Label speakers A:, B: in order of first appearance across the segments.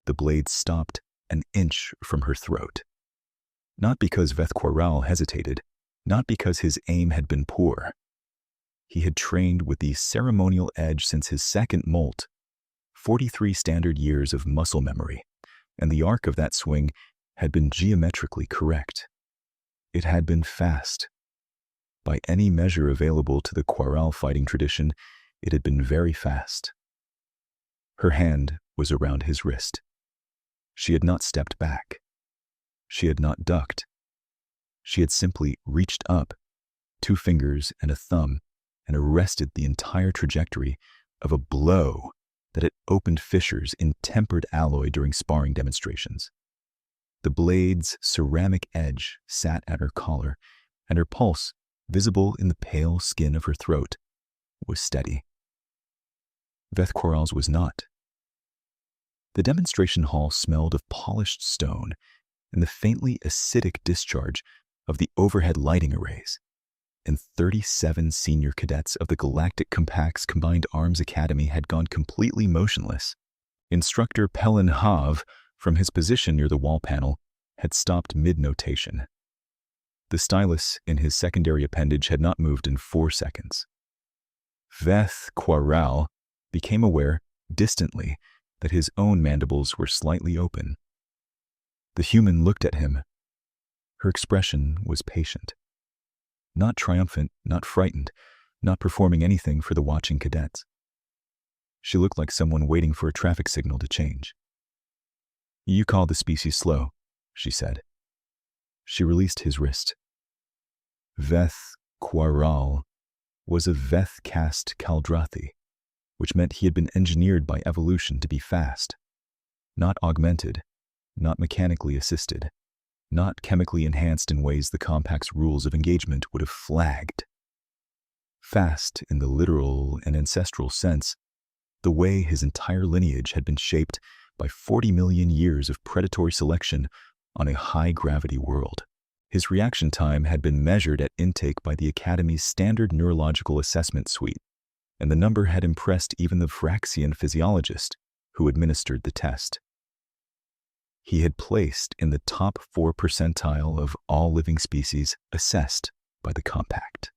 A: the blade stopped an inch from her throat. Not because Veth Quaral hesitated, not because his aim had been poor. He had trained with the ceremonial edge since his second molt, 43 standard years of muscle memory, and the arc of that swing had been geometrically correct. It had been fast. By any measure available to the Quaral fighting tradition, it had been very fast. Her hand was around his wrist. She had not stepped back. She had not ducked. She had simply reached up, 2 fingers and a thumb, and arrested the entire trajectory of a blow that had opened fissures in tempered alloy during sparring demonstrations. The blade's ceramic edge sat at her collar, and her pulse, visible in the pale skin of her throat, was steady. Veth Quaral's was not. The demonstration hall smelled of polished stone and the faintly acidic discharge of the overhead lighting arrays, and 37 senior cadets of the Galactic Compact's Combined Arms Academy had gone completely motionless. Instructor Pelin Hav, from his position near the wall panel, had stopped mid-notation. The stylus in his secondary appendage had not moved in 4 seconds. Veth Quaral became aware, distantly, that his own mandibles were slightly open. The human looked at him. Her expression was patient. Not triumphant, not frightened, not performing anything for the watching cadets. She looked like someone waiting for a traffic signal to change. "You call the species slow," she said. She released his wrist. Veth Quaral was a Veth caste Kaldrathi, which meant he had been engineered by evolution to be fast, not augmented, not mechanically assisted, not chemically enhanced in ways the Compact's rules of engagement would have flagged. Fast in the literal and ancestral sense, the way his entire lineage had been shaped by 40 million years of predatory selection on a high-gravity world. His reaction time had been measured at intake by the Academy's standard neurological assessment suite, and the number had impressed even the Vraxian physiologist who administered the test. He had placed in the top 4 percentile of all living species assessed by the Compact.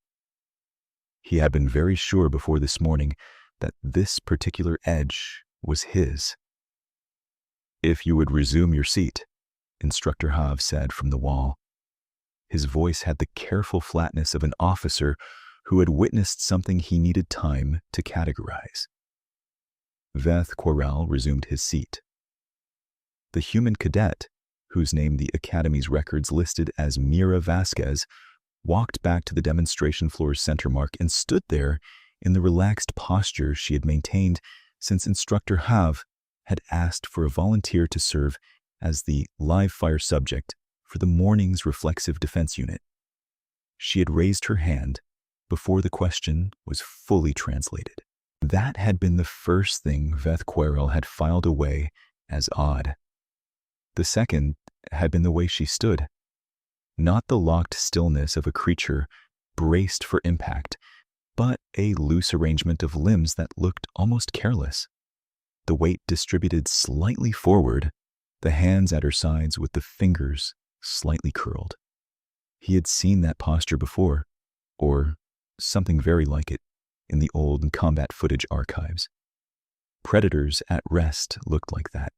A: He had been very sure before this morning that this particular edge was his. "If you would resume your seat," Instructor Hav said from the wall. His voice had the careful flatness of an officer who had witnessed something he needed time to categorize. Veth Quaral resumed his seat. The human cadet, whose name the Academy's records listed as Mira Vasquez, walked back to the demonstration floor's center mark and stood there in the relaxed posture she had maintained since Instructor Hav had asked for a volunteer to serve as the live-fire subject for the morning's reflexive defense unit. She had raised her hand before the question was fully translated. That had been the first thing Veth Quaral had filed away as odd. The second had been the way she stood. Not the locked stillness of a creature braced for impact, but a loose arrangement of limbs that looked almost careless. The weight distributed slightly forward, the hands at her sides with the fingers slightly curled. He had seen that posture before, or something very like it, in the old combat footage archives. Predators at rest looked like that.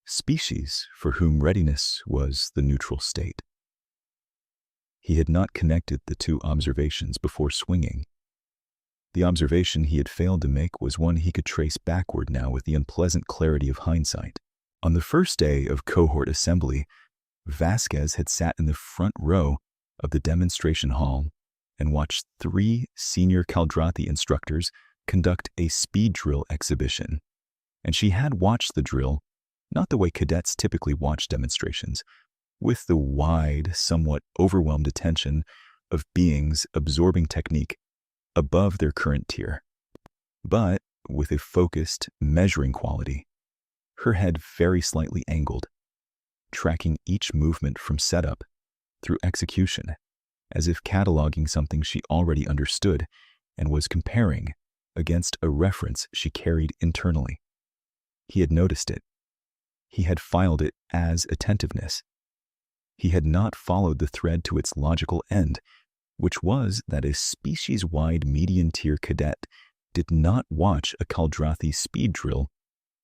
A: Species for whom readiness was the neutral state. He had not connected the 2 observations before swinging. The observation he had failed to make was one he could trace backward now with the unpleasant clarity of hindsight. On the first day of cohort assembly, Vasquez had sat in the front row of the demonstration hall and watched 3 senior Kaldrathi instructors conduct a speed drill exhibition. And she had watched the drill, not the way cadets typically watch demonstrations, with the wide, somewhat overwhelmed attention of beings absorbing technique above their current tier, but with a focused, measuring quality, her head very slightly angled, tracking each movement from setup through execution, as if cataloging something she already understood and was comparing against a reference she carried internally. He had noticed it, he had filed it as attentiveness. He had not followed the thread to its logical end, which was that a species-wide median-tier cadet did not watch a Kaldrathi speed drill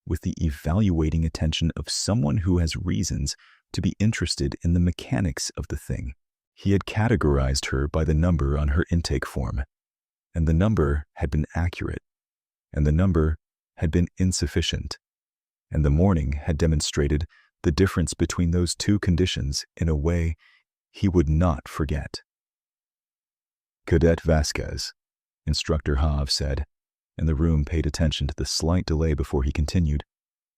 A: with the evaluating attention of someone who has reasons to be interested in the mechanics of the thing. He had categorized her by the number on her intake form, and the number had been accurate, and the number had been insufficient, and the morning had demonstrated the difference between those two conditions in a way he would not forget. "Cadet Vasquez," Instructor Hav said, and the room paid attention to the slight delay before he continued,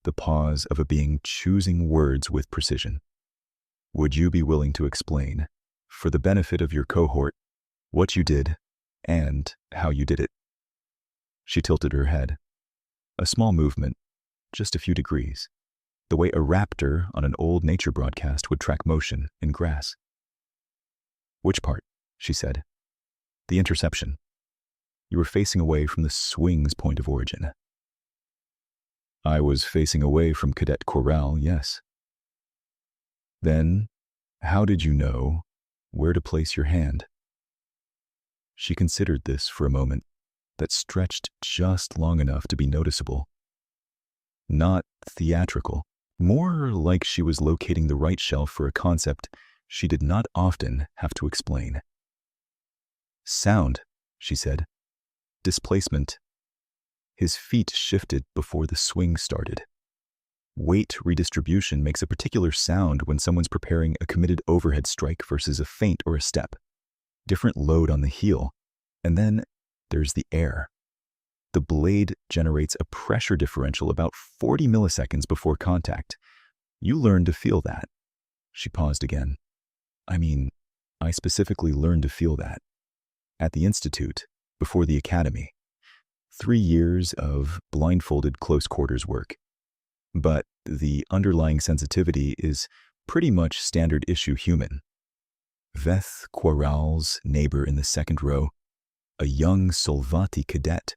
A: the pause of a being choosing words with precision. "Would you be willing to explain, for the benefit of your cohort, what you did and how you did it?" She tilted her head. A small movement, just a few degrees, the way a raptor on an old nature broadcast would track motion in grass. "Which part?" she said. "The interception. You were facing away from the swing's point of origin." "I was facing away from Cadet Corral, yes." "Then, how did you know where to place your hand?" She considered this for a moment that stretched just long enough to be noticeable. Not theatrical, more like she was locating the right shelf for a concept she did not often have to explain. "Sound," she said. "Displacement." His feet shifted before the swing started. Weight redistribution makes a particular sound when someone's preparing a committed overhead strike versus a feint or a step. Different load on the heel, and then there's the air. The blade generates a pressure differential about 40 milliseconds before contact. You learn to feel that. She paused again. I specifically learned to feel that. At the Institute, before the Academy. 3 years of blindfolded close quarters work. But the underlying sensitivity is pretty much standard issue human. Veth Quaral's neighbor in the second row, a young Solvati cadet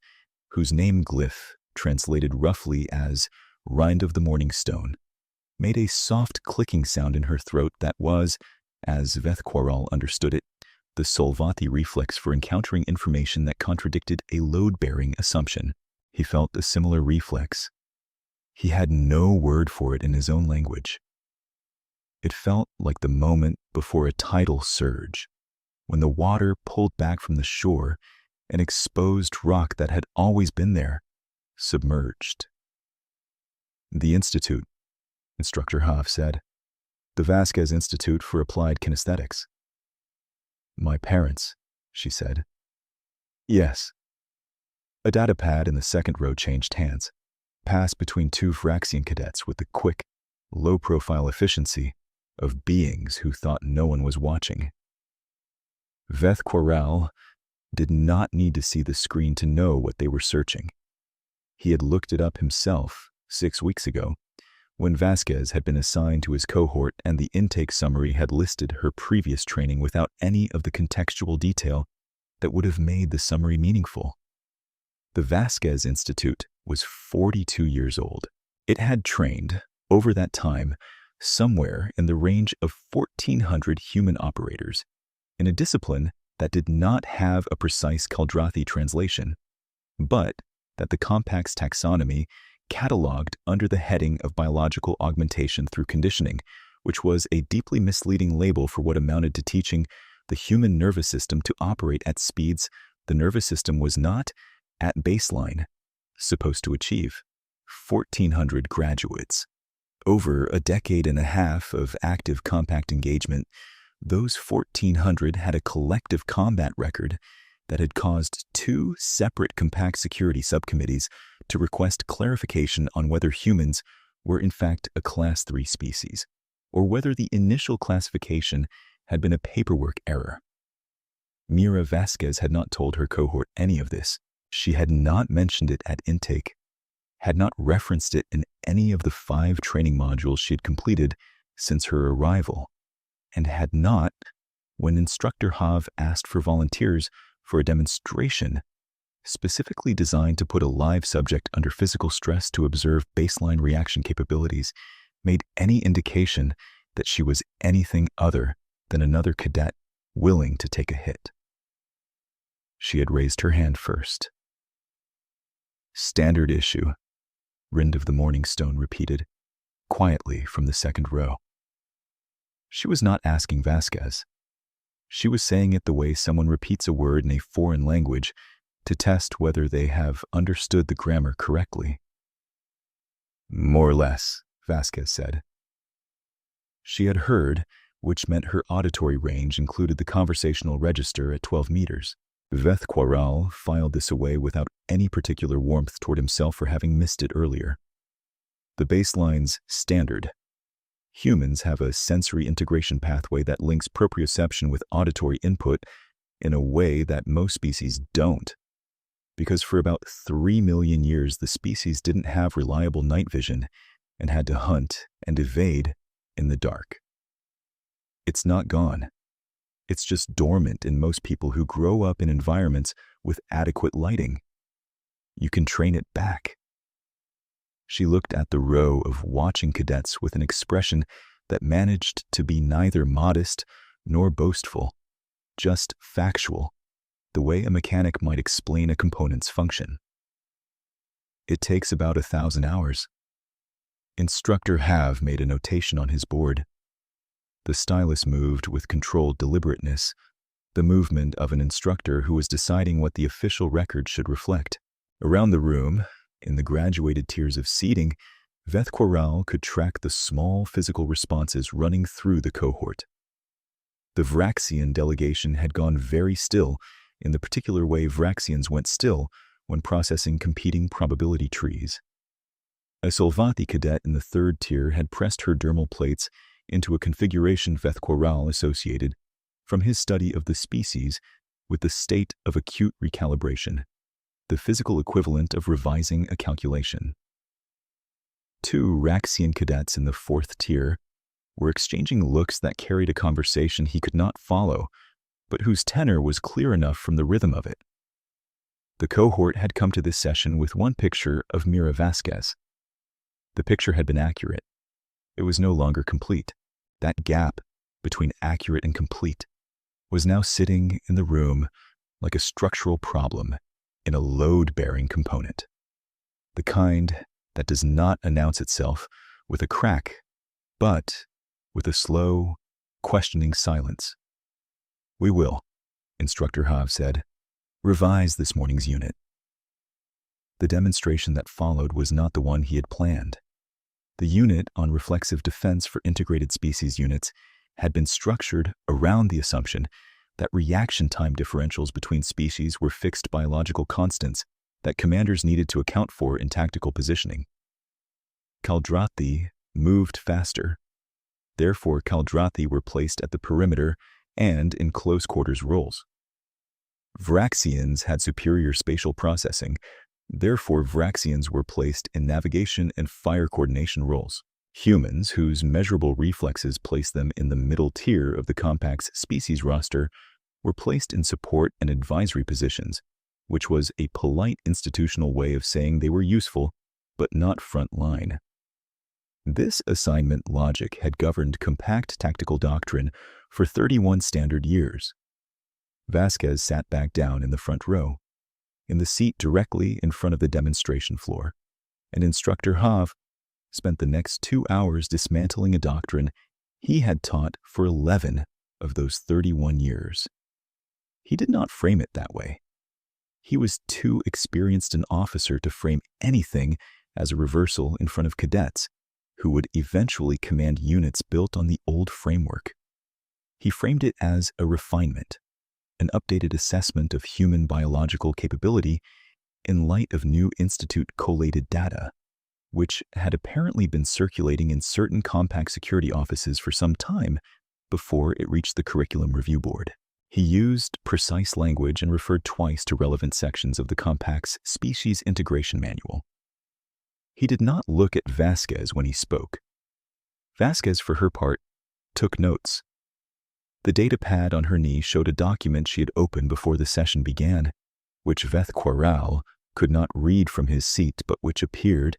A: whose name glyph, translated roughly as Rind of the Morning Stone, made a soft clicking sound in her throat that was, as Veth Quaral understood it, the Solvati reflex for encountering information that contradicted a load-bearing assumption. He felt a similar reflex. He had no word for it in his own language. It felt like the moment before a tidal surge, when the water pulled back from the shore and exposed rock that had always been there, submerged. "The Institute," Instructor Hav said. "The Vasquez Institute for Applied Kinesthetics." "My parents," she said. "Yes." A data pad in the second row changed hands, passed between two Vraxian cadets with the quick, low-profile efficiency of beings who thought no one was watching. Veth Quaral did not need to see the screen to know what they were searching. He had looked it up himself 6 weeks ago, when Vasquez had been assigned to his cohort and the intake summary had listed her previous training without any of the contextual detail that would have made the summary meaningful. The Vasquez Institute was 42 years old. It had trained, over that time, somewhere in the range of 1,400 human operators, in a discipline that did not have a precise Kaldrathi translation, but that the Compact's taxonomy cataloged under the heading of biological augmentation through conditioning, which was a deeply misleading label for what amounted to teaching the human nervous system to operate at speeds the nervous system was not, at baseline, supposed to achieve. 1,400 graduates. Over a decade and a half of active Compact engagement, those 1,400 had a collective combat record that had caused 2 separate Compact security subcommittees to request clarification on whether humans were in fact a Class 3 species, or whether the initial classification had been a paperwork error. Mira Vasquez had not told her cohort any of this. She had not mentioned it at intake, had not referenced it in any of the 5 training modules she had completed since her arrival, and had not, when Instructor Hav asked for volunteers for a demonstration specifically designed to put a live subject under physical stress to observe baseline reaction capabilities, made any indication that she was anything other than another cadet willing to take a hit. She had raised her hand first. "Standard issue," Rind of the Morning Stone repeated, quietly from the second row. She was not asking Vasquez. She was saying it the way someone repeats a word in a foreign language to test whether they have understood the grammar correctly. "More or less," Vasquez said. She had heard, which meant her auditory range included the conversational register at 12 meters. Veth Quaral filed this away without any particular warmth toward himself for having missed it earlier. The baseline's standard. Humans have a sensory integration pathway that links proprioception with auditory input in a way that most species don't. Because for about 3 million years, the species didn't have reliable night vision and had to hunt and evade in the dark. It's not gone. It's just dormant in most people who grow up in environments with adequate lighting. You can train it back. She looked at the row of watching cadets with an expression that managed to be neither modest nor boastful, just factual, the way a mechanic might explain a component's function. "It takes about 1,000 hours. Instructor Have made a notation on his board. The stylus moved with controlled deliberateness, the movement of an instructor who was deciding what the official record should reflect. Around the room, in the graduated tiers of seating, Veth Quaral could track the small physical responses running through the cohort. The Vraxian delegation had gone very still in the particular way Vraxians went still when processing competing probability trees. A Solvati cadet in the third tier had pressed her dermal plates into a configuration Veth Quaral associated, from his study of the species, with the state of acute recalibration, the physical equivalent of revising a calculation. 2 Raxian cadets in the fourth tier were exchanging looks that carried a conversation he could not follow, but whose tenor was clear enough from the rhythm of it. The cohort had come to this session with one picture of Mira Vasquez. The picture had been accurate. It was no longer complete. That gap between accurate and complete was now sitting in the room like a structural problem in a load-bearing component. The kind that does not announce itself with a crack, but with a slow, questioning silence. "We will," Instructor Have said, "revise this morning's unit." The demonstration that followed was not the one he had planned. The unit on reflexive defense for integrated species units had been structured around the assumption that reaction time differentials between species were fixed biological constants that commanders needed to account for in tactical positioning. Kaldrathi moved faster. Therefore, Kaldrathi were placed at the perimeter and in close quarters roles. Vraxians had superior spatial processing. Therefore, Vraxians were placed in navigation and fire coordination roles. Humans, whose measurable reflexes placed them in the middle tier of the compact's species roster, were placed in support and advisory positions, which was a polite institutional way of saying they were useful, but not front line. This assignment logic had governed compact tactical doctrine for 31 standard years. Vasquez sat back down in the front row, in the seat directly in front of the demonstration floor, and Instructor Have spent the next 2 hours dismantling a doctrine he had taught for 11 of those 31 years. He did not frame it that way. He was too experienced an officer to frame anything as a reversal in front of cadets, who would eventually command units built on the old framework. He framed it as a refinement, an updated assessment of human biological capability in light of new Institute collated data, which had apparently been circulating in certain compact security offices for some time before it reached the Curriculum Review Board. He used precise language and referred twice to relevant sections of the compact's Species Integration Manual. He did not look at Vasquez when he spoke. Vasquez, for her part, took notes. The data pad on her knee showed a document she had opened before the session began, which Veth Quaral could not read from his seat, but which appeared,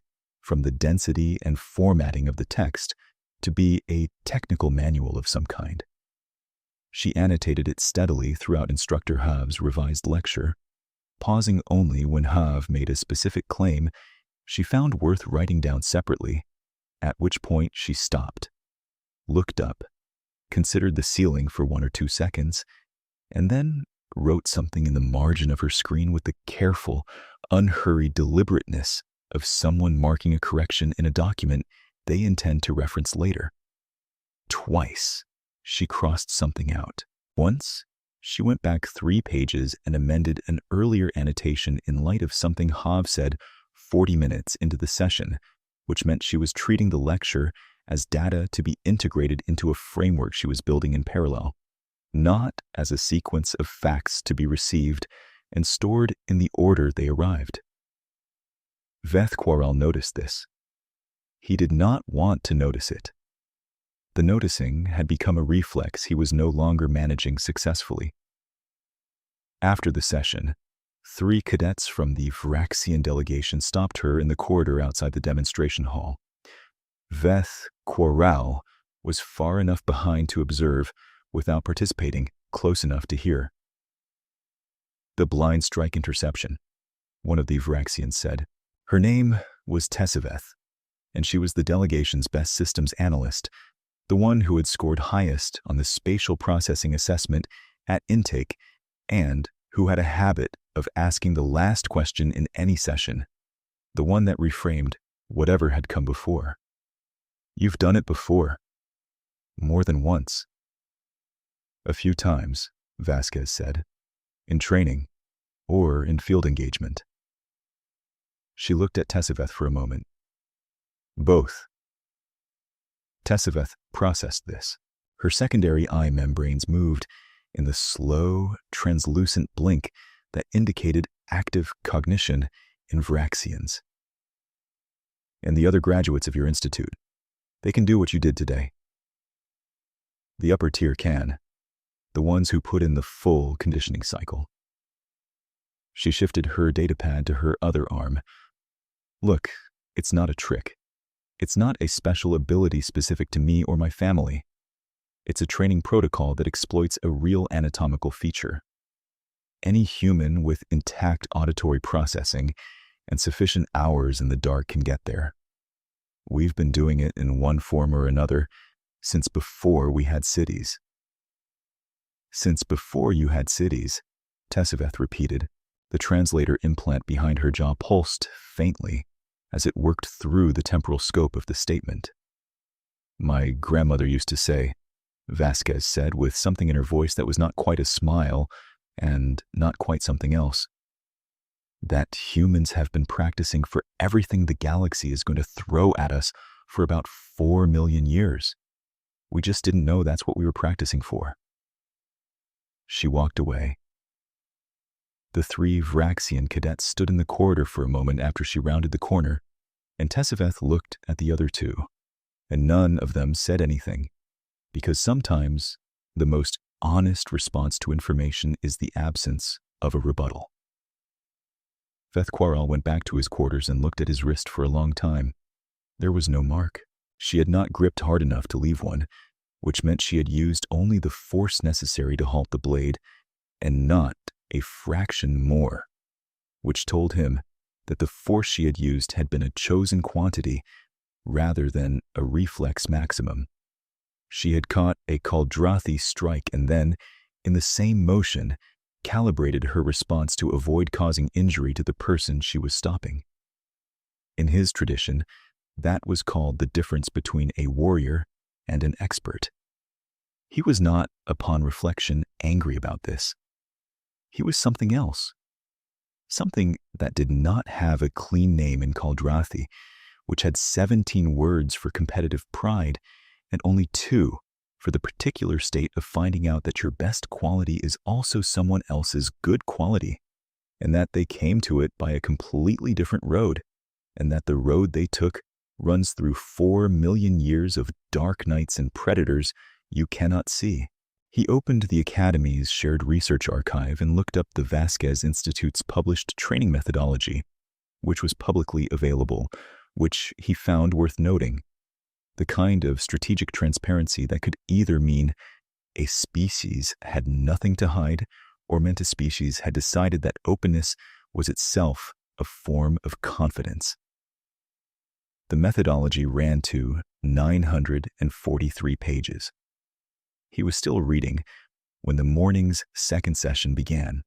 A: from the density and formatting of the text to be a technical manual of some kind. She annotated it steadily throughout Instructor Hav's revised lecture, pausing only when Hav made a specific claim she found worth writing down separately, at which point she stopped, looked up, considered the ceiling for 1 or 2 seconds, and then wrote something in the margin of her screen with the careful, unhurried deliberateness of someone marking a correction in a document they intend to reference later. Twice, she crossed something out. Once, she went back 3 pages and amended an earlier annotation in light of something Hav said 40 minutes into the session, which meant she was treating the lecture as data to be integrated into a framework she was building in parallel, not as a sequence of facts to be received and stored in the order they arrived. Veth Quaral noticed this. He did not want to notice it. The noticing had become a reflex he was no longer managing successfully. After the session, 3 cadets from the Vraxian delegation stopped her in the corridor outside the demonstration hall. Veth Quaral was far enough behind to observe without participating, close enough to hear. "The blind strike interception," one of the Vraxians said. Her name was Tessaveth, and she was the delegation's best systems analyst, the one who had scored highest on the spatial processing assessment at intake and who had a habit of asking the last question in any session, the one that reframed whatever had come before. "You've done it before. More than once." "A few times," Vasquez said, "in training or in field engagement." She looked at Tessaveth for a moment. "Both." Tessaveth processed this. Her secondary eye membranes moved in the slow, translucent blink that indicated active cognition in Vraxians. "And the other graduates of your institute, they can do what you did today. The upper tier can, the ones who put in the full conditioning cycle." She shifted her datapad to her other arm. "Look, it's not a trick. It's not a special ability specific to me or my family. It's a training protocol that exploits a real anatomical feature. Any human with intact auditory processing and sufficient hours in the dark can get there. We've been doing it in one form or another since before we had cities." "Since before you had cities," Tessaveth repeated. The translator implant behind her jaw pulsed faintly as it worked through the temporal scope of the statement. "My grandmother used to say," Vasquez said with something in her voice that was not quite a smile and not quite something else, "that humans have been practicing for everything the galaxy is going to throw at us for about 4 million years. We just didn't know that's what we were practicing for." She walked away. The 3 Vraxian cadets stood in the corridor for a moment after she rounded the corner, and Tessaveth looked at the other 2, and none of them said anything, because sometimes the most honest response to information is the absence of a rebuttal. Veth Quaral went back to his quarters and looked at his wrist for a long time. There was no mark. She had not gripped hard enough to leave one, which meant she had used only the force necessary to halt the blade, and not a fraction more, which told him that the force she had used had been a chosen quantity rather than a reflex maximum. She had caught a Kaldrathi strike and then, in the same motion, calibrated her response to avoid causing injury to the person she was stopping. In his tradition, that was called the difference between a warrior and an expert. He was not, upon reflection, angry about this. He was something else. Something that did not have a clean name in Kaldrathi, which had 17 words for competitive pride and only 2 for the particular state of finding out that your best quality is also someone else's good quality, and that they came to it by a completely different road, and that the road they took runs through 4 million years of dark nights and predators you cannot see. He opened the Academy's shared research archive and looked up the Vasquez Institute's published training methodology, which was publicly available, which he found worth noting, the kind of strategic transparency that could either mean a species had nothing to hide or meant a species had decided that openness was itself a form of confidence. The methodology ran to 943 pages. He was still reading when the morning's second session began.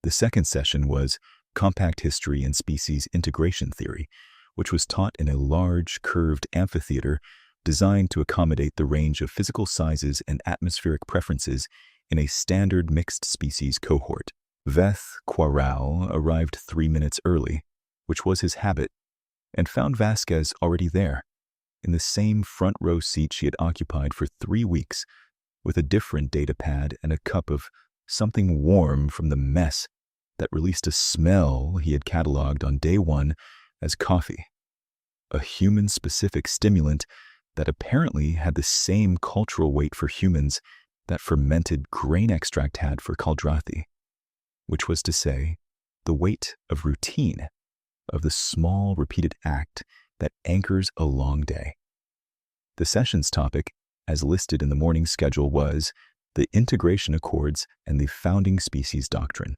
A: The second session was Compact History and Species Integration Theory, which was taught in a large, curved amphitheater designed to accommodate the range of physical sizes and atmospheric preferences in a standard mixed species cohort. Veth Quaral arrived 3 minutes early, which was his habit, and found Vasquez already there, in the same front row seat she had occupied for 3 weeks, with a different data pad and a cup of something warm from the mess that released a smell he had cataloged on day one as coffee, a human-specific stimulant that apparently had the same cultural weight for humans that fermented grain extract had for Kaldrathi, which was to say, the weight of routine, of the small repeated act that anchors a long day. The session's topic, as listed in the morning schedule, was the Integration Accords and the Founding Species Doctrine.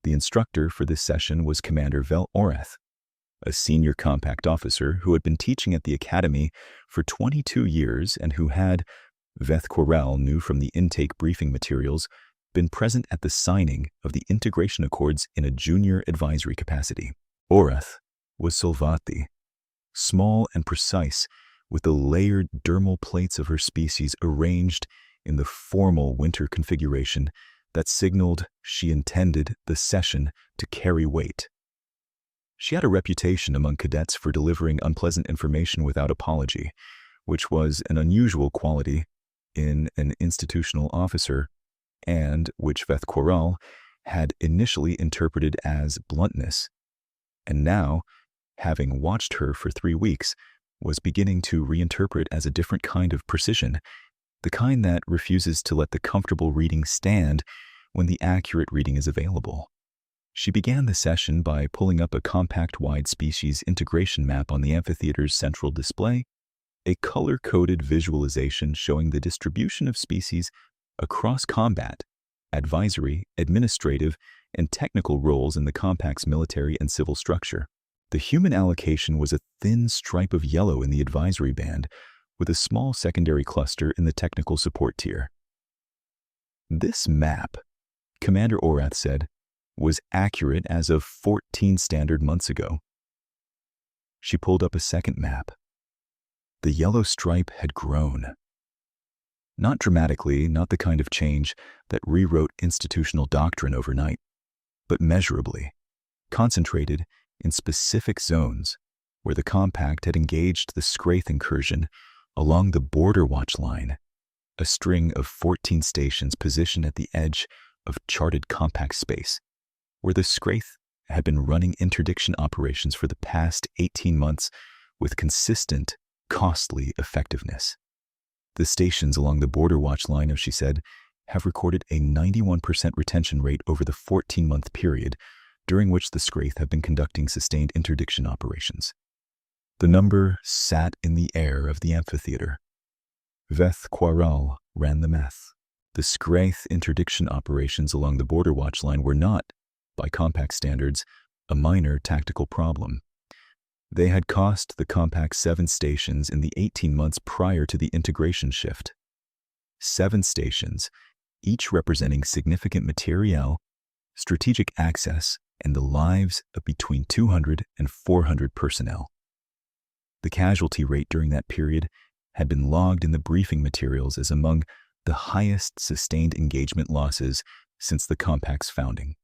A: The instructor for this session was Commander Vel Orath, a senior compact officer who had been teaching at the academy for 22 years and who had, Veth Quaral knew from the intake briefing materials, been present at the signing of the Integration Accords in a junior advisory capacity. Orath was Solvati, small and precise, with the layered dermal plates of her species arranged in the formal winter configuration that signaled she intended the session to carry weight. She had a reputation among cadets for delivering unpleasant information without apology, which was an unusual quality in an institutional officer, and which Veth Quaral had initially interpreted as bluntness, and now, having watched her for 3 weeks, was beginning to reinterpret as a different kind of precision, the kind that refuses to let the comfortable reading stand when the accurate reading is available. She began the session by pulling up a compact-wide species integration map on the amphitheater's central display, a color-coded visualization showing the distribution of species across combat, advisory, administrative, and technical roles in the compact's military and civil structure. The human allocation was a thin stripe of yellow in the advisory band, with a small secondary cluster in the technical support tier. This map, Commander Orath said, was accurate as of 14 standard months ago. She pulled up a second map. The yellow stripe had grown. Not dramatically, not the kind of change that rewrote institutional doctrine overnight, but measurably, concentrated in specific zones where the compact had engaged the Scraith incursion along the border watch line, a string of 14 stations positioned at the edge of charted compact space, where the Scraith had been running interdiction operations for the past 18 months with consistent, costly effectiveness. The stations along the border watch line, as she said, have recorded a 91% retention rate over the 14-month period during which the Scraith have been conducting sustained interdiction operations. The number sat in the air of the amphitheater. Veth Quaral ran the math. The Scraith interdiction operations along the border watch line were not, by compact standards, a minor tactical problem. They had cost the compact 7 stations in the 18 months prior to the integration shift. 7 stations, each representing significant materiel, strategic access, and the lives of between 200 and 400 personnel. The casualty rate during that period had been logged in the briefing materials as among the highest sustained engagement losses since the compact's founding.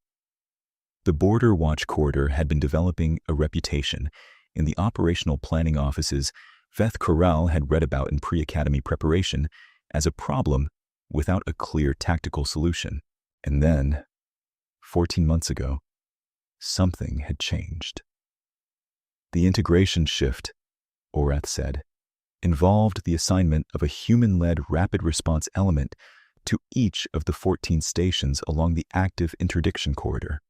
A: The Border Watch Corridor had been developing a reputation in the operational planning offices Veth Quaral had read about in pre-academy preparation as a problem without a clear tactical solution. And then, 14 months ago, something had changed. The integration shift, Orath said, involved the assignment of a human-led rapid response element to each of the 14 stations along the active interdiction corridor.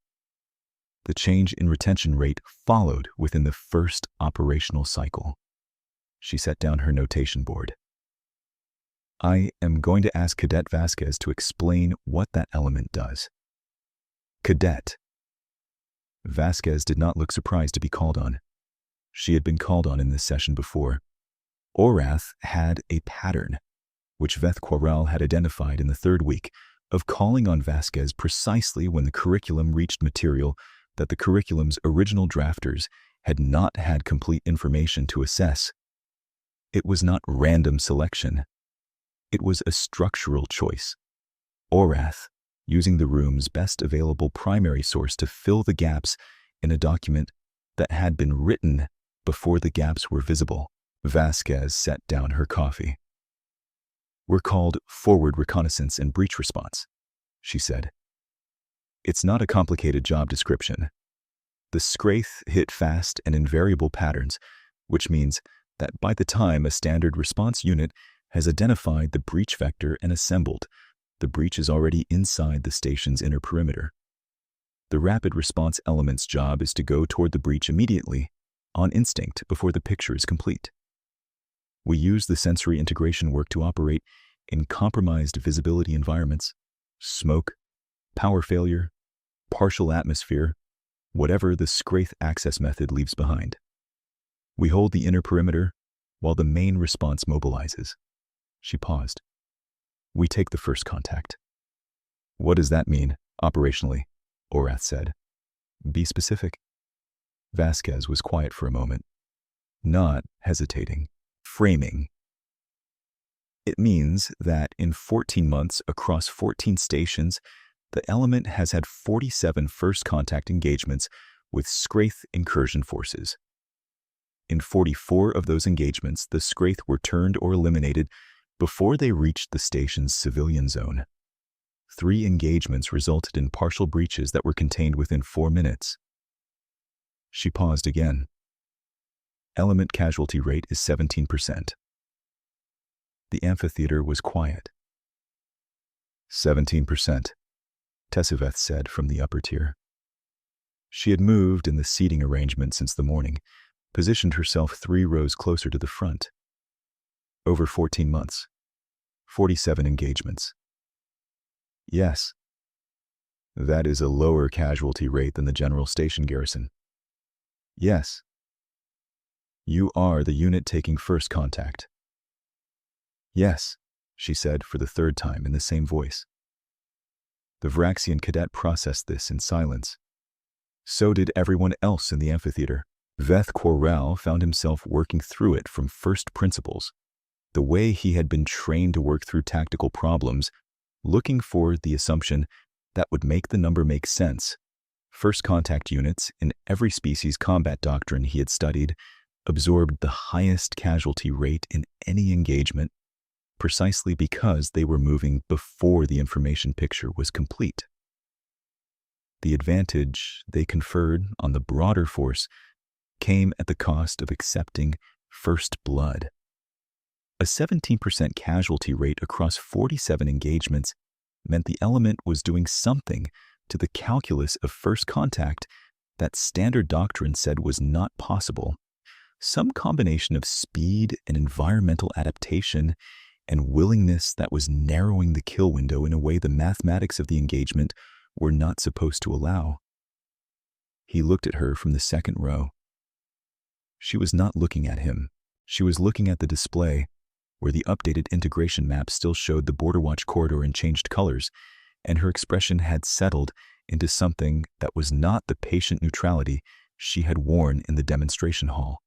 A: The change in retention rate followed within the first operational cycle. She set down her notation board. I am going to ask Cadet Vasquez to explain what that element does. Cadet. Vasquez did not look surprised to be called on. She had been called on in this session before. Orath had a pattern, which Veth Quarel had identified in the third week, of calling on Vasquez precisely when the curriculum reached material that the curriculum's original drafters had not had complete information to assess. It was not random selection. It was a structural choice. Orath, using the room's best available primary source to fill the gaps in a document that had been written before the gaps were visible. Vasquez set down her coffee. We're called Forward Reconnaissance and Breach Response, she said. It's not a complicated job description. The Scraith hit fast and in variable patterns, which means that by the time a standard response unit has identified the breach vector and assembled, the breach is already inside the station's inner perimeter. The rapid response element's job is to go toward the breach immediately, on instinct, before the picture is complete. We use the sensory integration work to operate in compromised visibility environments, smoke, power failure, partial atmosphere, whatever the Scraith access method leaves behind. We hold the inner perimeter while the main response mobilizes. She paused. We take the first contact. What does that mean, operationally? Orath said. Be specific. Vasquez was quiet for a moment, not hesitating, framing. It means that in 14 months across 14 stations, the element has had 47 first contact engagements with Scraith incursion forces. In 44 of those engagements, the Scraith were turned or eliminated before they reached the station's civilian zone. 3 engagements resulted in partial breaches that were contained within 4 minutes. She paused again. Element casualty rate is 17%. The amphitheater was quiet. 17%, Tessiveth said from the upper tier. She had moved in the seating arrangement since the morning, positioned herself 3 rows closer to the front. Over 14 months, 47 engagements. Yes. That is a lower casualty rate than the general station garrison. Yes. You are the unit taking first contact. Yes, she said for the 3rd time in the same voice. The Vraxian cadet processed this in silence. So did everyone else in the amphitheater. Veth Quarel found himself working through it from first principles, the way he had been trained to work through tactical problems, looking for the assumption that would make the number make sense. First contact units in every species combat doctrine he had studied absorbed the highest casualty rate in any engagement precisely because they were moving before the information picture was complete. The advantage they conferred on the broader force came at the cost of accepting first blood. A 17% casualty rate across 47 engagements meant the element was doing something to the calculus of first contact that standard doctrine said was not possible. Some combination of speed and environmental adaptation and willingness that was narrowing the kill window in a way the mathematics of the engagement were not supposed to allow. He looked at her from the 2nd row. She was not looking at him. She was looking at the display, where the updated integration map still showed the Border Watch corridor in changed colors, and her expression had settled into something that was not the patient neutrality she had worn in the demonstration hall.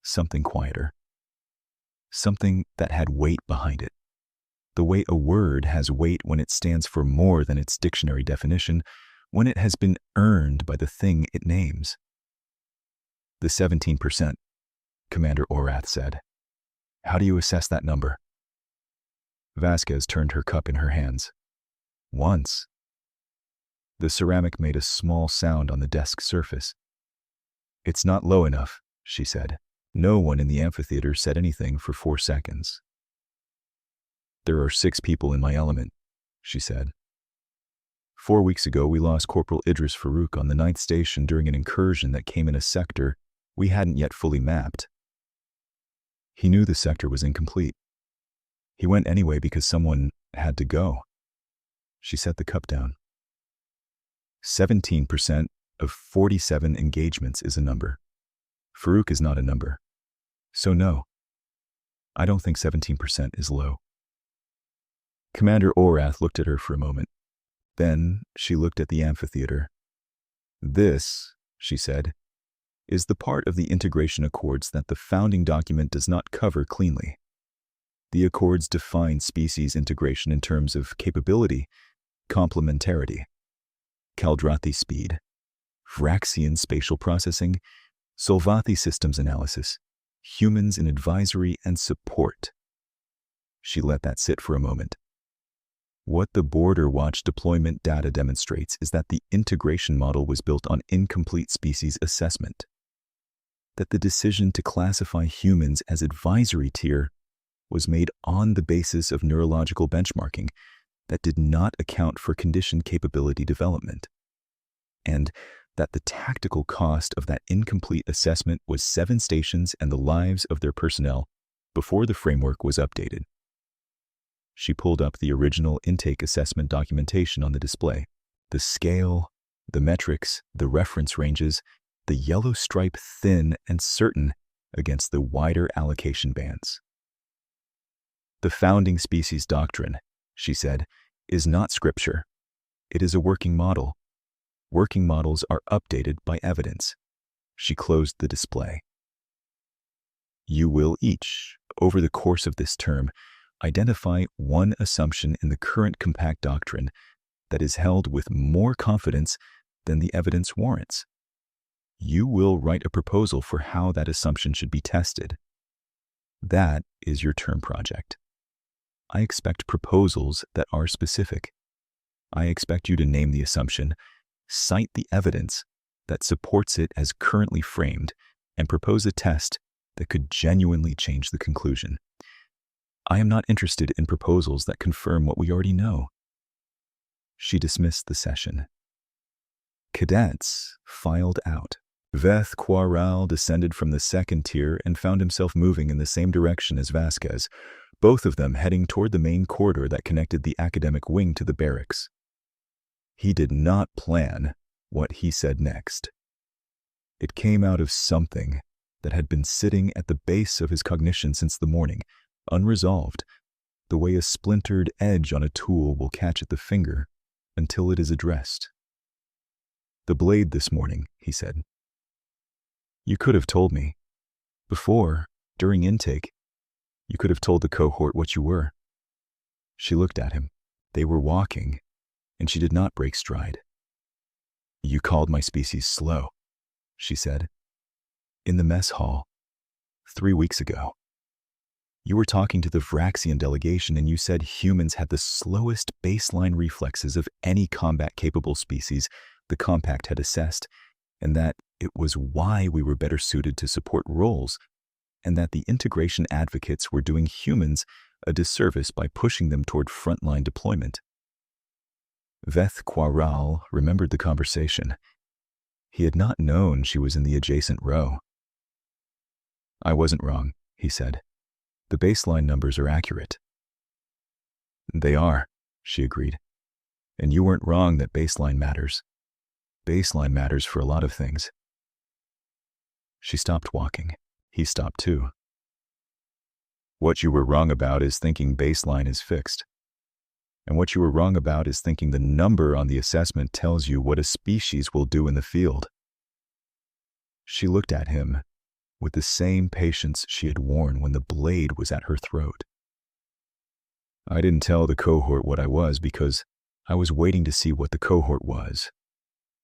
A: Something quieter. Something that had weight behind it. The way a word has weight when it stands for more than its dictionary definition, when it has been earned by the thing it names. The 17%, Commander Orath said. How do you assess that number? Vasquez turned her cup in her hands. Once. The ceramic made a small sound on the desk surface. It's not low enough, she said. No one in the amphitheater said anything for 4 seconds. There are 6 people in my element, she said. 4 weeks ago, we lost Corporal Idris Farouk on the 9th station during an incursion that came in a sector we hadn't yet fully mapped. He knew the sector was incomplete. He went anyway because someone had to go. She set the cup down. 17% of 47 engagements is a number. Farouk is not a number. So no, I don't think 17% is low. Commander Orath looked at her for a moment. Then she looked at the amphitheater. This, she said, is the part of the integration accords that the founding document does not cover cleanly. The accords define species integration in terms of capability, complementarity, Kaldrathi speed, Vraxian spatial processing, Solvathi systems analysis, humans in advisory and support. She let that sit for a moment. What the Border Watch deployment data demonstrates is that the integration model was built on incomplete species assessment. That the decision to classify humans as advisory tier was made on the basis of neurological benchmarking that did not account for condition capability development. And that the tactical cost of that incomplete assessment was 7 stations and the lives of their personnel before the framework was updated. She pulled up the original intake assessment documentation on the display. The scale, the metrics, the reference ranges, the yellow stripe thin and certain against the wider allocation bands. The founding species doctrine, she said, is not scripture. It is a working model. Working models are updated by evidence. She closed the display. You will each, over the course of this term, identify one assumption in the current compact doctrine that is held with more confidence than the evidence warrants. You will write a proposal for how that assumption should be tested. That is your term project. I expect proposals that are specific. I expect you to name the assumption, cite the evidence that supports it as currently framed, and propose a test that could genuinely change the conclusion. I am not interested in proposals that confirm what we already know. She dismissed the session. Cadets filed out. Veth Quaral descended from the 2nd tier and found himself moving in the same direction as Vasquez, both of them heading toward the main corridor that connected the academic wing to the barracks. He did not plan what he said next. It came out of something that had been sitting at the base of his cognition since the morning, unresolved, the way a splintered edge on a tool will catch at the finger until it is addressed. The blade this morning, he said. You could have told me. Before, during intake, you could have told the cohort what you were. She looked at him. They were walking, and she did not break stride. You called my species slow, she said. In the mess hall, 3 weeks ago. You were talking to the Vraxian delegation and you said humans had the slowest baseline reflexes of any combat-capable species the compact had assessed, and that it was why we were better suited to support roles, and that the integration advocates were doing humans a disservice by pushing them toward frontline deployment. Veth Quaral remembered the conversation. He had not known she was in the adjacent row. I wasn't wrong, he said. The baseline numbers are accurate. They are, she agreed. And you weren't wrong that baseline matters. Baseline matters for a lot of things. She stopped walking. He stopped too. What you were wrong about is thinking baseline is fixed. And what you were wrong about is thinking the number on the assessment tells you what a species will do in the field. She looked at him with the same patience she had worn when the blade was at her throat. I didn't tell the cohort what I was because I was waiting to see what the cohort was,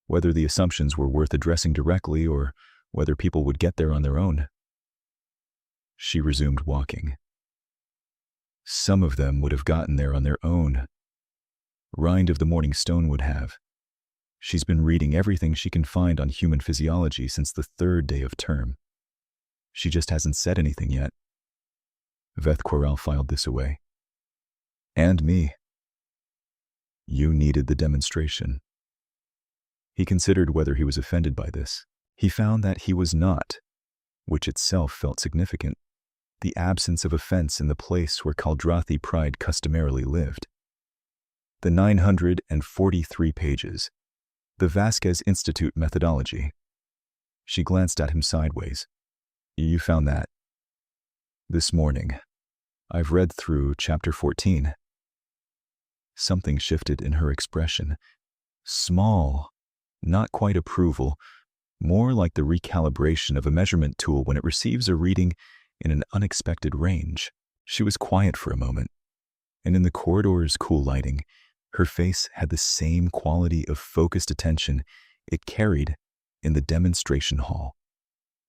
A: whether the assumptions were worth addressing directly or whether people would get there on their own. She resumed walking. Some of them would have gotten there on their own. Rind of the Morning Stone would have. She's been reading everything she can find on human physiology since the 3rd day of term. She just hasn't said anything yet. Veth Quaral filed this away. And me. You needed the demonstration. He considered whether he was offended by this. He found that he was not, which itself felt significant. The absence of offense in the place where Kaldrathi pride customarily lived. The 943 pages. The Vasquez Institute methodology. She glanced at him sideways. You found that? This morning. I've read through chapter 14. Something shifted in her expression. Small, not quite approval, more like the recalibration of a measurement tool when it receives a reading in an unexpected range. She was quiet for a moment, and in the corridor's cool lighting, her face had the same quality of focused attention it carried in the demonstration hall.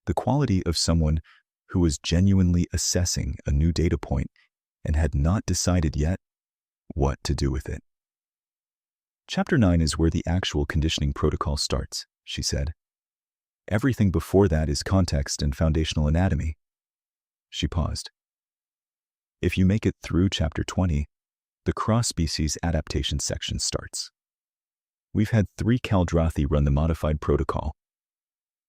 A: The quality of someone who was genuinely assessing a new data point and had not decided yet what to do with it. Chapter 9 is where the actual conditioning protocol starts, she said. Everything before that is context and foundational anatomy. She paused. If you make it through chapter 20, the cross-species adaptation section starts. We've had 3 Kaldrathi run the modified protocol.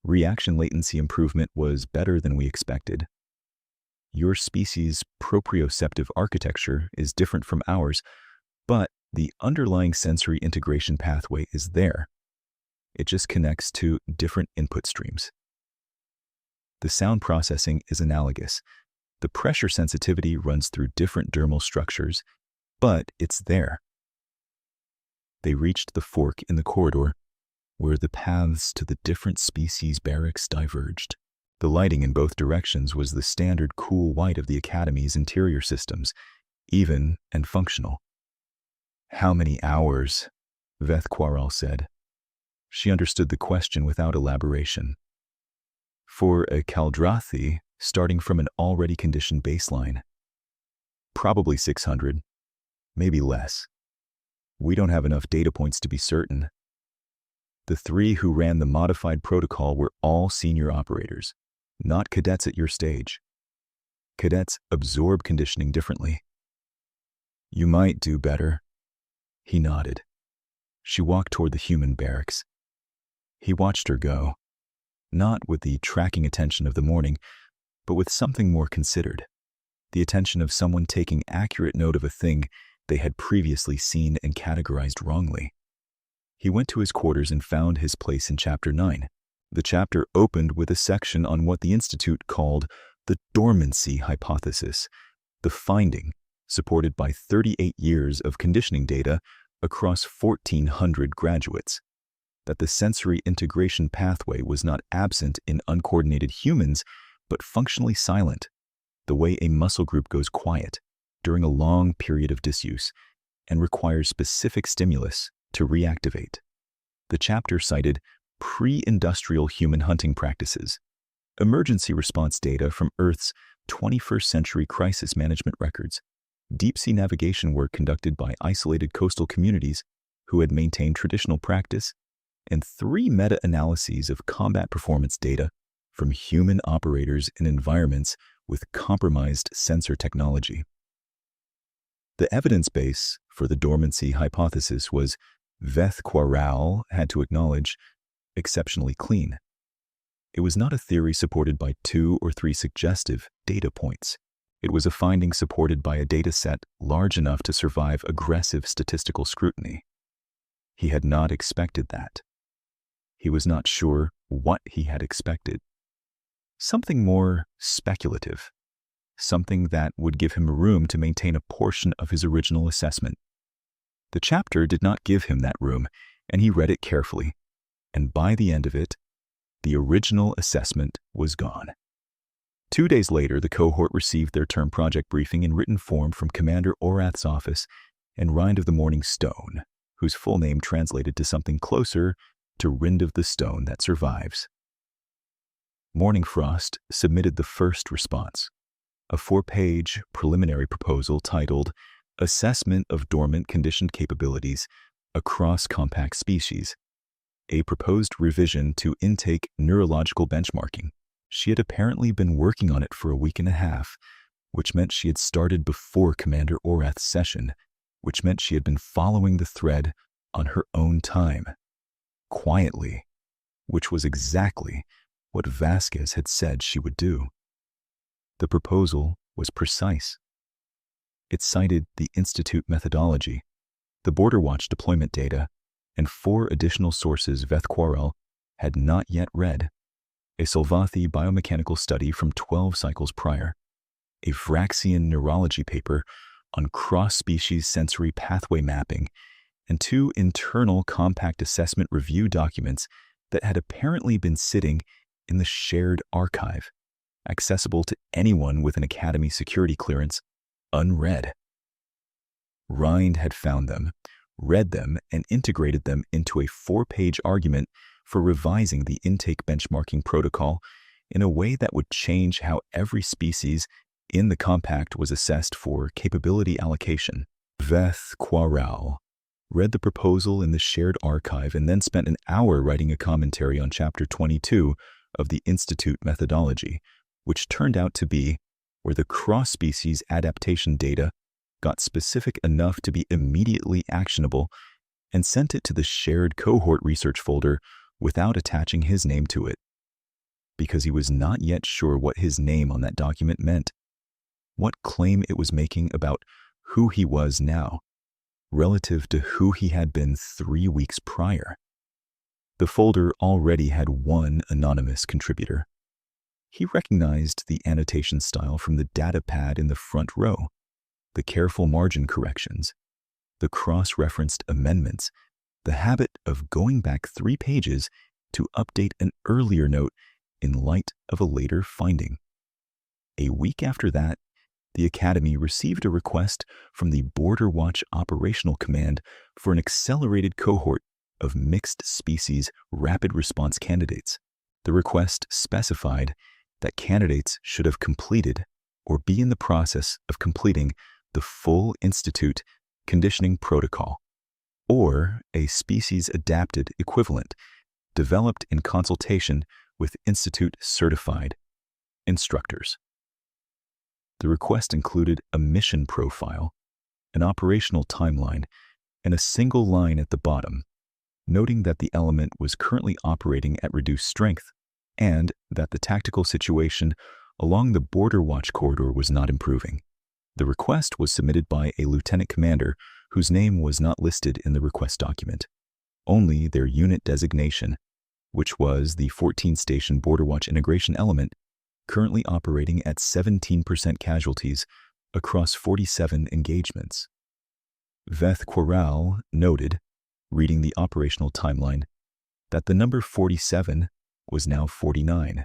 A: Reaction latency improvement was better than we expected. Your species' proprioceptive architecture is different from ours, but the underlying sensory integration pathway is there. It just connects to different input streams. The sound processing is analogous. The pressure sensitivity runs through different dermal structures, but it's there. They reached the fork in the corridor, where the paths to the different species barracks diverged. The lighting in both directions was the standard cool white of the Academy's interior systems, even and functional. How many hours? Veth Quaral said. She understood the question without elaboration. For a Kaldrathi, starting from an already conditioned baseline. Probably 600, maybe less. We don't have enough data points to be certain. The 3 who ran the modified protocol were all senior operators, not cadets at your stage. Cadets absorb conditioning differently. You might do better. He nodded. She walked toward the human barracks. He watched her go, not with the tracking attention of the morning, but with something more considered, the attention of someone taking accurate note of a thing they had previously seen and categorized wrongly. He went to his quarters and found his place in chapter 9. The chapter opened with a section on what the Institute called the dormancy hypothesis, the finding, supported by 38 years of conditioning data across 1,400 graduates, that the sensory integration pathway was not absent in uncoordinated humans, but functionally silent, the way a muscle group goes quiet during a long period of disuse and requires specific stimulus to reactivate. The chapter cited pre-industrial human hunting practices, emergency response data from Earth's 21st century crisis management records, deep-sea navigation work conducted by isolated coastal communities who had maintained traditional practice, and 3 meta-analyses of combat performance data from human operators in environments with compromised sensor technology. The evidence base for the dormancy hypothesis was, Veth Quaral had to acknowledge, exceptionally clean. It was not a theory supported by 2 or 3 suggestive data points. It was a finding supported by a data set large enough to survive aggressive statistical scrutiny. He had not expected that. He was not sure what he had expected. Something more speculative. Something that would give him room to maintain a portion of his original assessment. The chapter did not give him that room, and he read it carefully. And by the end of it, the original assessment was gone. 2 days later, the cohort received their term project briefing in written form from Commander Orath's office and Rind of the Morning Stone, whose full name translated to something closer to Rind of the Stone That Survives. Morning Frost submitted the first response, a 4-page preliminary proposal titled Assessment of Dormant Conditioned Capabilities Across Compact Species, a proposed revision to intake neurological benchmarking. She had apparently been working on it for a week and a half, which meant she had started before Commander Orath's session, which meant she had been following the thread on her own time, quietly, which was exactly what Vasquez had said she would do. The proposal was precise. It cited the Institute methodology, the Border Watch deployment data, and 4 additional sources Veth had not yet read: a Solvathi biomechanical study from 12 cycles prior, a Vraxian neurology paper on cross-species sensory pathway mapping, and 2 internal compact assessment review documents that had apparently been sitting in the shared archive, accessible to anyone with an Academy security clearance, unread. Rind had found them, read them, and integrated them into a 4-page argument for revising the intake benchmarking protocol in a way that would change how every species in the compact was assessed for capability allocation. Veth read the proposal in the shared archive and then spent an hour writing a commentary on Chapter 22 of the Institute methodology, which turned out to be where the cross-species adaptation data got specific enough to be immediately actionable, and sent it to the shared cohort research folder without attaching his name to it, because he was not yet sure what his name on that document meant, what claim it was making about who he was now, relative to who he had been 3 weeks prior. The folder already had one anonymous contributor. He recognized the annotation style from the data pad in the front row, the careful margin corrections, the cross-referenced amendments, the habit of going back 3 pages to update an earlier note in light of a later finding. A week after that, the Academy received a request from the Border Watch Operational Command for an accelerated cohort of mixed species rapid response candidates. The request specified that candidates should have completed or be in the process of completing the full Institute conditioning protocol, or a species-adapted equivalent developed in consultation with Institute-certified instructors. The request included a mission profile, an operational timeline, and a single line at the bottom, noting that the element was currently operating at reduced strength and that the tactical situation along the Border Watch corridor was not improving. The request was submitted by a lieutenant commander whose name was not listed in the request document, only their unit designation, which was the 14-station Border Watch integration element currently operating at 17% casualties across 47 engagements. Veth noted, reading the operational timeline, that the number 47 was now 49.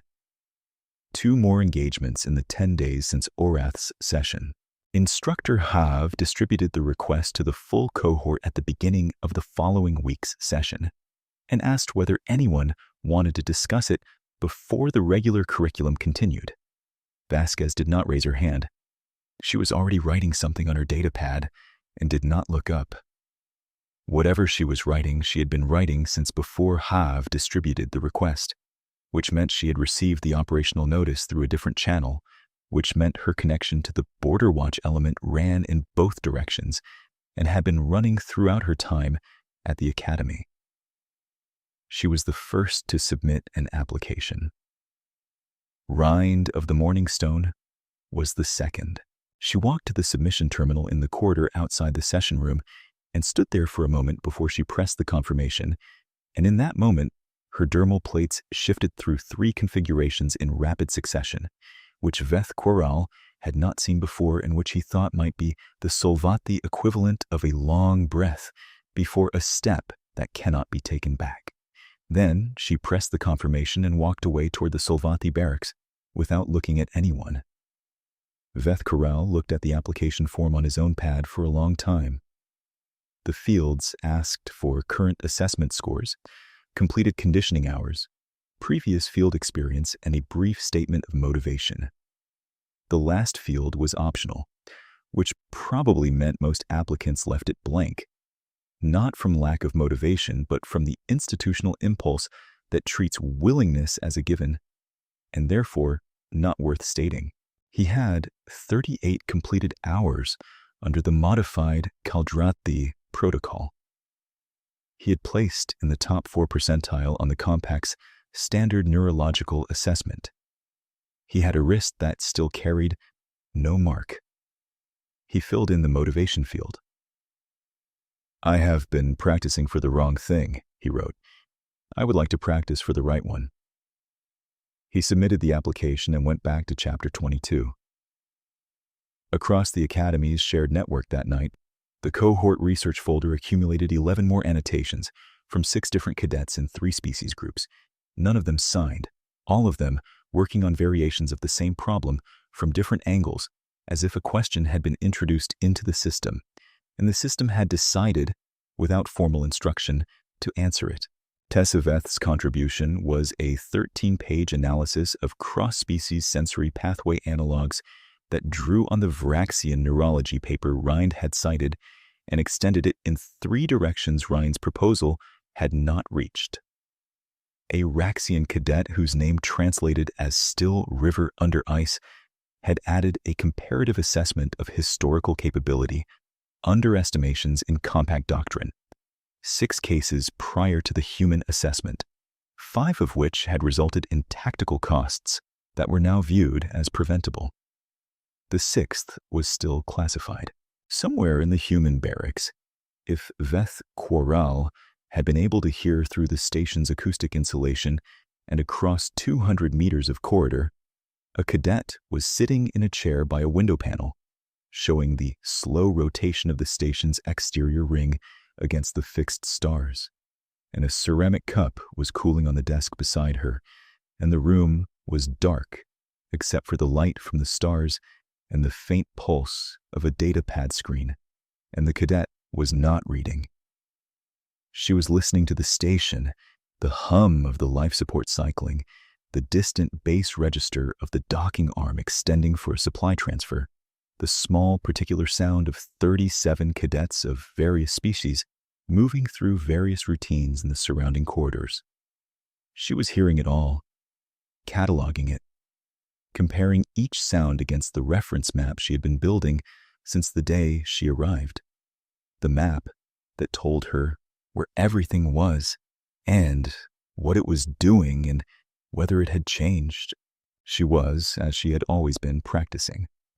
A: 2 more engagements in the 10 days since Orath's session. Instructor Hav distributed the request to the full cohort at the beginning of the following week's session and asked whether anyone wanted to discuss it before the regular curriculum continued. Vasquez did not raise her hand. She was already writing something on her data pad and did not look up. Whatever she was writing, she had been writing since before Hav distributed the request, which meant she had received the operational notice through a different channel, which meant her connection to the Border Watch element ran in both directions and had been running throughout her time at the Academy. She was the first to submit an application. Rind of the Morningstone was the second. She walked to the submission terminal in the corridor outside the session room and stood there for a moment before she pressed the confirmation, and in that moment, her dermal plates shifted through 3 configurations in rapid succession, which Veth had not seen before and which he thought might be the Solvathi equivalent of a long breath before a step that cannot be taken back. Then she pressed the confirmation and walked away toward the Solvathi barracks without looking at anyone. Veth looked at the application form on his own pad for a long time. The fields asked for current assessment scores, completed conditioning hours, previous field experience, and a brief statement of motivation. The last field was optional, which probably meant most applicants left it blank, not from lack of motivation, but from the institutional impulse that treats willingness as a given, and therefore not worth stating. He had 38 completed hours under the modified Caldrathi protocol. He had placed in the top 4 percentile on the compact's standard neurological assessment. He had a wrist that still carried no mark. He filled in the motivation field. "I have been practicing for the wrong thing," he wrote. "I would like to practice for the right one." He submitted the application and went back to Chapter 22. Across the Academy's shared network that night, the cohort research folder accumulated 11 more annotations from 6 different cadets in 3 species groups, none of them signed, all of them working on variations of the same problem from different angles, as if a question had been introduced into the system, and the system had decided, without formal instruction, to answer it. Tessa Veth's contribution was a 13-page analysis of cross-species sensory pathway analogs that drew on the Vraxian neurology paper Rind had cited and extended it in 3 directions Rind's proposal had not reached. A Vraxian cadet whose name translated as Still River Under Ice had added a comparative assessment of historical capability, underestimations in compact doctrine, 6 cases prior to the human assessment, 5 of which had resulted in tactical costs that were now viewed as preventable. The 6th was still classified. Somewhere in the human barracks, if Veth Quaral had been able to hear through the station's acoustic insulation and across 200 meters of corridor, a cadet was sitting in a chair by a window panel, showing the slow rotation of the station's exterior ring against the fixed stars, and a ceramic cup was cooling on the desk beside her, and the room was dark except for the light from the stars and the faint pulse of a datapad screen, and the cadet was not reading. She was listening to the station, the hum of the life support cycling, the distant bass register of the docking arm extending for a supply transfer, the small particular sound of 37 cadets of various species moving through various routines in the surrounding corridors. She was hearing it all, cataloging it, comparing each sound against the reference map she had been building since the day she arrived. The map that told her where everything was and what it was doing and whether it had changed. She was, as she had always been, practicing.